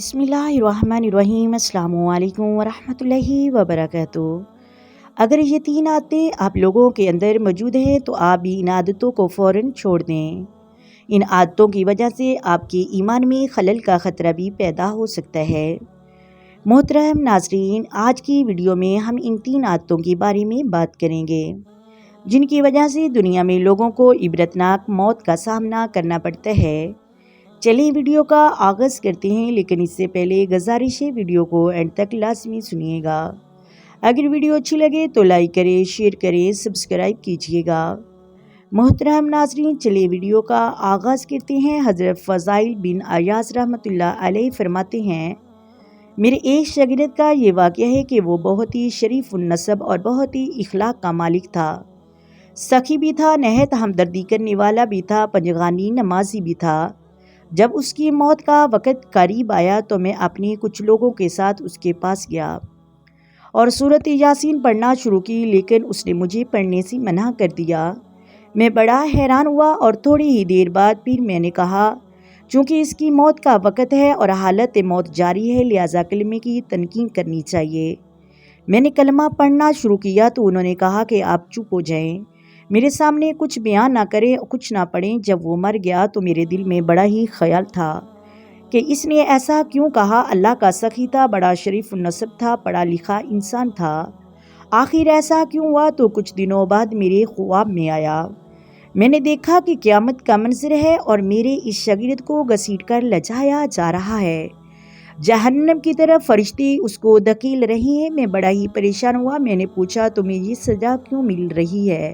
بسم اللہ الرحمن الرحیم۔ السلام علیکم ورحمۃ اللہ وبرکاتہ۔ اگر یہ تین عادتیں آپ لوگوں کے اندر موجود ہیں تو آپ بھی ان عادتوں کو فوراً چھوڑ دیں۔ ان عادتوں کی وجہ سے آپ کے ایمان میں خلل کا خطرہ بھی پیدا ہو سکتا ہے۔ محترم ناظرین، آج کی ویڈیو میں ہم ان تین عادتوں کے بارے میں بات کریں گے جن کی وجہ سے دنیا میں لوگوں کو عبرتناک موت کا سامنا کرنا پڑتا ہے۔ چلیں ویڈیو کا آغاز کرتے ہیں، لیکن اس سے پہلے گزارش ہے ویڈیو کو اینڈ تک لازمی سنیے گا۔ اگر ویڈیو اچھی لگے تو لائک کریں، شیئر کریں، سبسکرائب کیجیے گا۔ محترم ناظرین، چلیں ویڈیو کا آغاز کرتے ہیں۔ حضرت فضائل بن عیاض رحمۃ اللہ علیہ فرماتے ہیں، میرے ایک شاگرد کا یہ واقعہ ہے کہ وہ بہت ہی شریف النسب اور بہت ہی اخلاق کا مالک تھا، سخی بھی تھا، نہایت ہمدردی کرنے والا بھی تھا، پنجگانی نمازی بھی تھا۔ جب اس کی موت کا وقت قریب آیا تو میں اپنے کچھ لوگوں کے ساتھ اس کے پاس گیا اور سورۃ یاسین پڑھنا شروع کی، لیکن اس نے مجھے پڑھنے سے منع کر دیا۔ میں بڑا حیران ہوا اور تھوڑی ہی دیر بعد پھر میں نے کہا، چونکہ اس کی موت کا وقت ہے اور حالت موت جاری ہے، لہٰذا کلمے کی تلقین کرنی چاہیے۔ میں نے کلمہ پڑھنا شروع کیا تو انہوں نے کہا کہ آپ چپ ہو جائیں، میرے سامنے کچھ بیان نہ کریں، کچھ نہ پڑھیں۔ جب وہ مر گیا تو میرے دل میں بڑا ہی خیال تھا کہ اس نے ایسا کیوں کہا۔ اللہ کا سخی تھا، بڑا شریف النسب تھا، پڑھا لکھا انسان تھا، آخر ایسا کیوں ہوا؟ تو کچھ دنوں بعد میرے خواب میں آیا، میں نے دیکھا کہ قیامت کا منظر ہے اور میرے اس شاگرد کو گھسیٹ کر لجایا جا رہا ہے، جہنم کی طرف فرشتے اس کو دھکیل رہے ہیں۔ میں بڑا ہی پریشان ہوا، میں نے پوچھا، تمہیں یہ سزا کیوں مل رہی ہے؟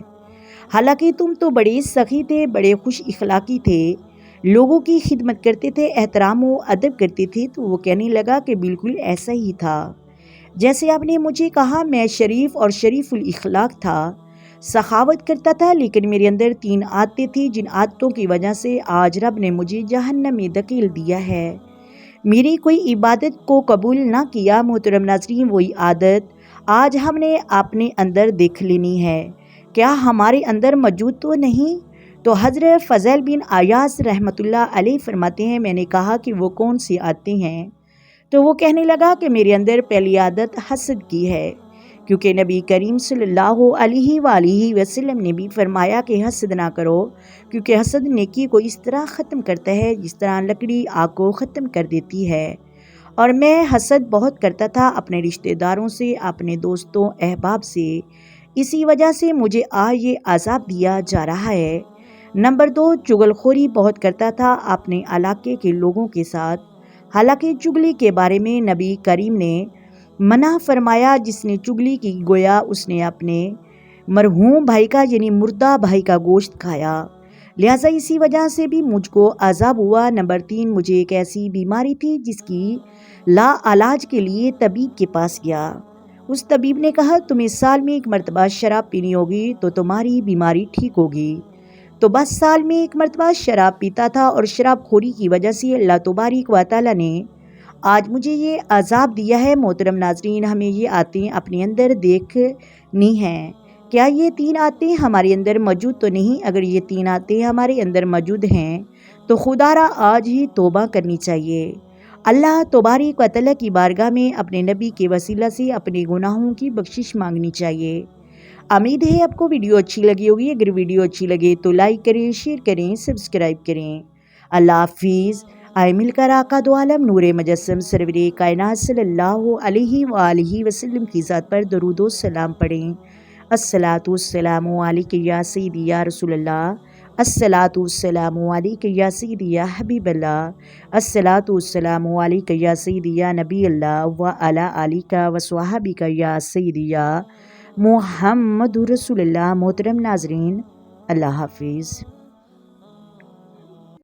حالانکہ تم تو بڑے سخی تھے، بڑے خوش اخلاقی تھے، لوگوں کی خدمت کرتے تھے، احترام و ادب کرتے تھے۔ تو وہ کہنے لگا کہ بالکل ایسا ہی تھا جیسے آپ نے مجھے کہا، میں شریف اور شریف الاخلاق تھا، سخاوت کرتا تھا، لیکن میرے اندر تین عادتیں تھیں جن عادتوں کی وجہ سے آج رب نے مجھے جہنم میں دھکیل دیا ہے، میری کوئی عبادت کو قبول نہ کیا۔ محترم ناظرین، وہی عادت آج ہم نے اپنے اندر دیکھ لینی ہے، کیا ہمارے اندر موجود تو نہیں؟ تو حضرت فضائل بن عیاض رحمۃ اللہ علیہ فرماتے ہیں، میں نے کہا کہ وہ کون سی عادتیں ہیں؟ تو وہ کہنے لگا کہ میرے اندر پہلی عادت حسد کی ہے، کیونکہ نبی کریم صلی اللہ علیہ وآلہ وسلم نے بھی فرمایا کہ حسد نہ کرو، کیونکہ حسد نیکی کو اس طرح ختم کرتا ہے جس طرح لکڑی آگ کو ختم کر دیتی ہے۔ اور میں حسد بہت کرتا تھا، اپنے رشتہ داروں سے، اپنے دوستوں احباب سے، اسی وجہ سے مجھے آج یہ عذاب دیا جا رہا ہے۔ نمبر 2، چغل خوری بہت کرتا تھا اپنے علاقے کے لوگوں کے ساتھ، حالانکہ چغلی کے بارے میں نبی کریم نے منع فرمایا، جس نے چغلی کی گویا اس نے اپنے مرحوم بھائی کا یعنی مردہ بھائی کا گوشت کھایا، لہٰذا اسی وجہ سے بھی مجھ کو عذاب ہوا۔ نمبر 3، مجھے ایک ایسی بیماری تھی جس کی لا علاج کے لیے طبیب کے پاس گیا، اس طبیب نے کہا تمہیں سال میں ایک مرتبہ شراب پینی ہوگی تو تمہاری بیماری ٹھیک ہوگی۔ تو بس سال میں ایک مرتبہ شراب پیتا تھا اور شراب خوری کی وجہ سے اللہ تبارک و تعالیٰ نے آج مجھے یہ عذاب دیا ہے۔ محترم ناظرین، ہمیں یہ عادتیں اپنے اندر دیکھنی ہیں، کیا یہ تین عادتیں ہمارے اندر موجود تو نہیں؟ اگر یہ تین عادتیں ہمارے اندر موجود ہیں تو خدا را آج ہی توبہ کرنی چاہیے، اللہ تبارک و تعالیٰ کی بارگاہ میں اپنے نبی کے وسیلہ سے اپنے گناہوں کی بخشش مانگنی چاہیے۔ امید ہے آپ کو ویڈیو اچھی لگی ہوگی، اگر ویڈیو اچھی لگے تو لائک کریں، شیئر کریں، سبسکرائب کریں۔ اللہ حافظ۔ آئے مل کر آقا دو عالم نور مجسم سرور کائنات صلی اللہ علیہ وآلہ وسلم کی ذات پر درود و سلام پڑھیں۔ الصلاۃ والسلام علیک یا سیدی یا رسول اللہ، الصلاۃ والسلام علیک یا سیدی یا حبیب اللہ، الصلاۃ والسلام علیک یا سیدی یا نبی اللہ وعلی آلک وصحبک یا سیدی یا محمد رسول اللہ۔ محترم ناظرین، اللہ حافظ۔